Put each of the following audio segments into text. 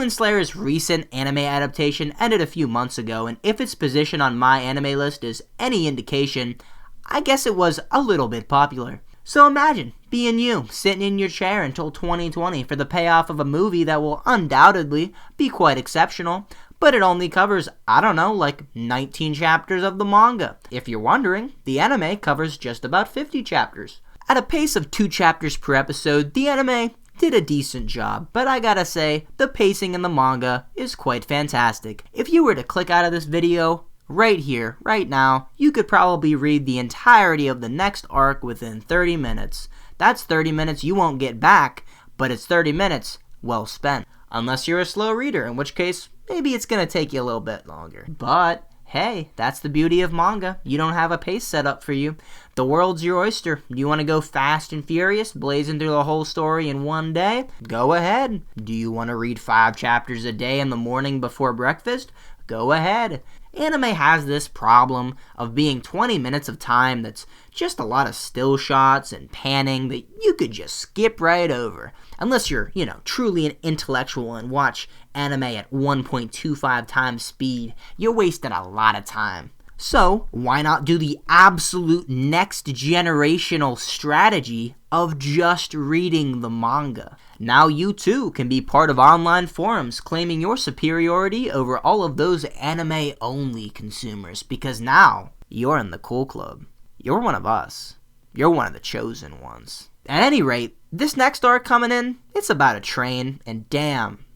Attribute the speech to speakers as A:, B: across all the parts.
A: Demon Slayer's recent anime adaptation ended a few months ago, and if its position on my anime list is any indication, I guess it was a little bit popular. So imagine being you, sitting in your chair until 2020 for the payoff of a movie that will undoubtedly be quite exceptional, but it only covers, I don't know, like 19 chapters of the manga. If you're wondering, the anime covers just about 50 chapters. At a pace of 2 chapters per episode, the anime did a decent job, but I gotta say, the pacing in the manga is quite fantastic. If you were to click out of this video, right here, right now, you could probably read the entirety of the next arc within 30 minutes. That's 30 minutes you won't get back, but it's 30 minutes well spent. Unless you're a slow reader, in which case, maybe it's gonna take you a little bit longer. But hey, that's the beauty of manga. You don't have a pace set up for you. The world's your oyster. Do you want to go fast and furious, blazing through the whole story in one day? Go ahead. Do you want to read 5 chapters a day in the morning before breakfast? Go ahead. Anime has this problem of being 20 minutes of time that's just a lot of still shots and panning that you could just skip right over. Unless you're, truly an intellectual and watch anime at 1.25 times speed, you're wasting a lot of time. So, why not do the absolute next generational strategy of just reading the manga? Now you too can be part of online forums claiming your superiority over all of those anime-only consumers, because now you're in the cool club. You're one of us. You're one of the chosen ones. At any rate, this next arc coming in, it's about a train, and damn,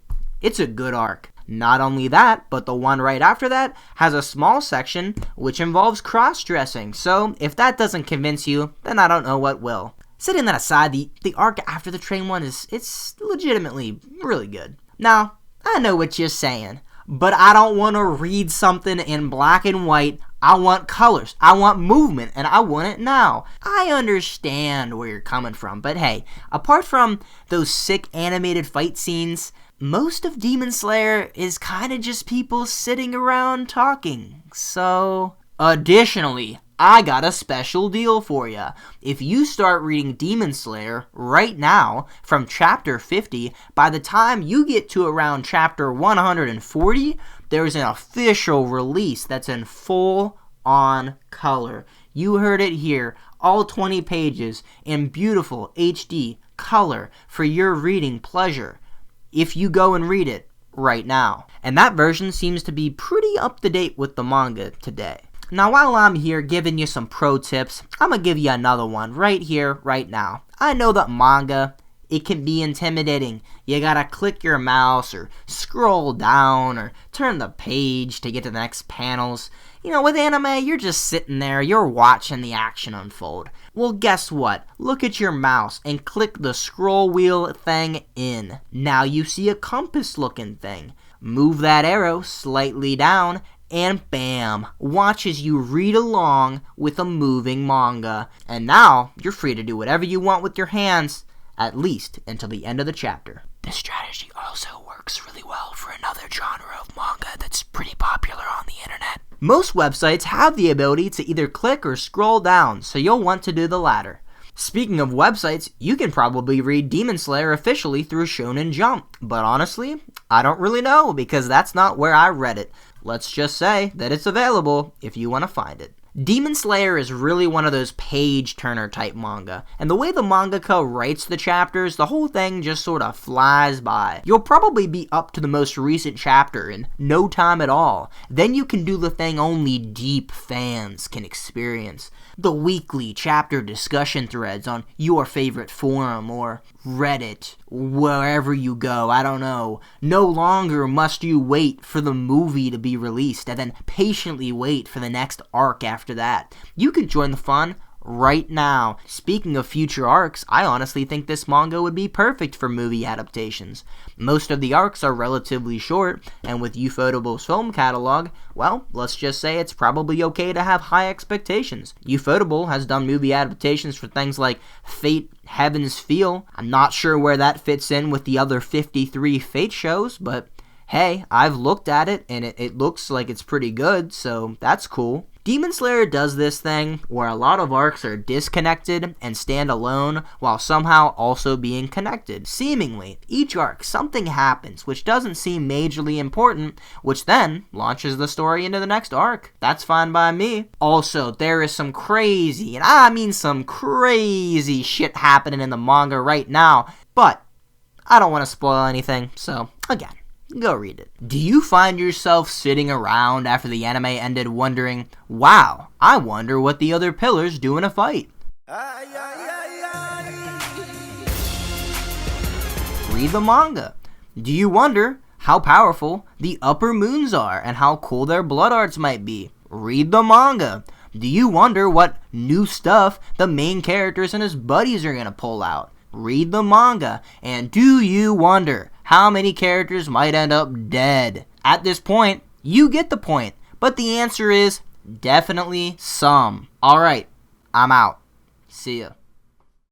A: it's a good arc. Not only that, but the one right after that has a small section which involves cross-dressing, so if that doesn't convince you, then I don't know what will. Setting that aside, the arc after the train one it's legitimately really good. Now, I know what you're saying, but I don't want to read something in black and white. I want colors, I want movement, and I want it now. I understand where you're coming from, but hey, apart from those sick animated fight scenes, most of Demon Slayer is kind of just people sitting around talking. So, additionally, I got a special deal for ya. If you start reading Demon Slayer right now from chapter 50, by the time you get to around chapter 140, there's an official release that's in full-on color. You heard it here, all 20 pages in beautiful HD color for your reading pleasure, if you go and read it right now. And that version seems to be pretty up to date with the manga today. Now, while I'm here giving you some pro tips, I'm gonna give you another one right here, right now. I know that manga, it can be intimidating. You gotta click your mouse or scroll down or turn the page to get to the next panels. With anime, you're just sitting there, you're watching the action unfold. Well, guess what? Look at your mouse and click the scroll wheel thing in. Now you see a compass looking thing. Move that arrow slightly down and bam, watch as you read along with a moving manga. And now, you're free to do whatever you want with your hands, at least until the end of the chapter. This strategy also works really well for another genre of manga that's pretty popular on the internet. Most websites have the ability to either click or scroll down, so you'll want to do the latter. Speaking of websites, you can probably read Demon Slayer officially through Shonen Jump, but honestly, I don't really know because that's not where I read it. Let's just say that it's available if you want to find it. Demon Slayer is really one of those page-turner type manga, and the way the mangaka writes the chapters, the whole thing just sort of flies by. You'll probably be up to the most recent chapter in no time at all. Then you can do the thing only deep fans can experience. The weekly chapter discussion threads on your favorite forum or Reddit, wherever you go, I don't know. No longer must you wait for the movie to be released and then patiently wait for the next arc after that. You can join the fun right now. Speaking of future arcs, I honestly think this manga would be perfect for movie adaptations. Most of the arcs are relatively short, and with Ufotable's film catalog, well, let's just say it's probably okay to have high expectations. Ufotable has done movie adaptations for things like Fate, Heaven's Feel. I'm not sure where that fits in with the other 53 Fate shows, but hey, I've looked at it, and it looks like it's pretty good, so that's cool. Demon Slayer does this thing where a lot of arcs are disconnected and stand alone while somehow also being connected. Seemingly, each arc something happens which doesn't seem majorly important, which then launches the story into the next arc. That's fine by me. Also, there is some crazy, and I mean some crazy shit happening in the manga right now, but I don't want to spoil anything, so again, go read it. Do you find yourself sitting around after the anime ended wondering, wow, I wonder what the other pillars do in a fight? Read the manga. Do you wonder how powerful the upper moons are and how cool their blood arts might be? Read the manga. Do you wonder what new stuff the main characters and his buddies are going to pull out? Read the manga. And do you wonder how many characters might end up dead? At this point, you get the point, but the answer is definitely some. Alright, I'm out. See ya.